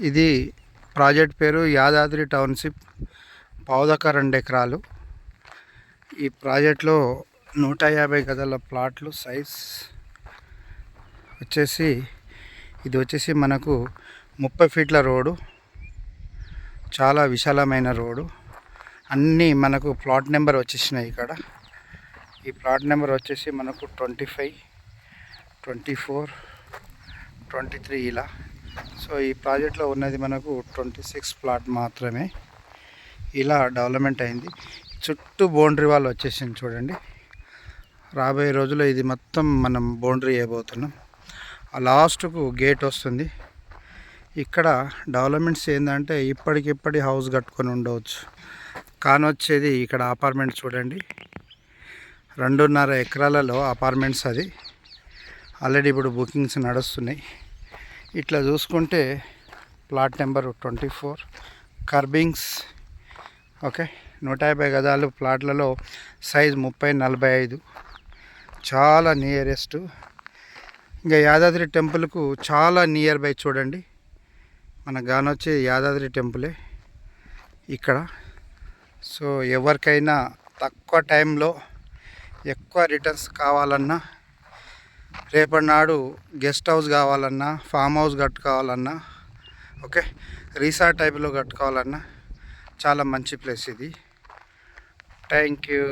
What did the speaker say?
ఇది ప్రాజెక్ట్ పేరు యాదాద్రి టౌన్షిప్. పావుదక 2 ఎకరాలు. ఈ ప్రాజెక్ట్లో 150 గదాల ప్లాట్లు. సైజ్ వచ్చేసి ఇది వచ్చేసి మనకు 30 ఫీట్ల రోడ్డు. చాలా విశాలమైన రోడ్డు. అన్నీ మనకు ప్లాట్ నెంబర్ వచ్చేసినాయి ఇక్కడ. ఈ ప్లాట్ నెంబర్ వచ్చేసి మనకు 25, 24, 23 ఇలా. సో ఈ ప్రాజెక్ట్లో ఉన్నది మనకు 26 ప్లాట్ మాత్రమే. ఇలా డెవలప్మెంట్ అయింది. చుట్టూ బౌండరీ వాల్ వచ్చేసింది చూడండి. రాబోయే రోజుల్లో ఇది మొత్తం మనం బౌండరీ వేయబోతున్నాం. ఆ లాస్ట్కు గేట్ వస్తుంది. ఇక్కడ డెవలప్మెంట్స్ ఏంటంటే ఇప్పటికిప్పటి హౌస్ కట్టుకొని ఉండవచ్చు. కానొచ్చేది ఇక్కడ అపార్ట్మెంట్ చూడండి. 2.5 ఎకరాలలో అపార్ట్మెంట్స్. అది ఆల్రెడీ ఇప్పుడు బుకింగ్స్ నడుస్తున్నాయి. ఇట్లా చూసుకుంటే ప్లాట్ నెంబర్ 24 కర్బింగ్స్. ఓకే, 150 గదాలు ప్లాట్లలో సైజ్ 30-45. చాలా నియరెస్ట్. ఇంకా యాదాద్రి టెంపుల్కు చాలా నియర్ బై చూడండి. మన గానొచ్చి యాదాద్రి టెంపులే ఇక్కడ. సో ఎవరికైనా తక్కువ టైంలో ఎక్కువ రిటర్న్స్ కావాలన్నా, రేపటి నాడు గెస్ట్ హౌస్ కావాలన్నా, ఫామ్ హౌస్ కట్టుకోవాలన్నా, ఓకే, రిసార్ట్ టైప్లో కట్టుకోవాలన్నా చాలా మంచి ప్లేస్ ఇది. Thank you.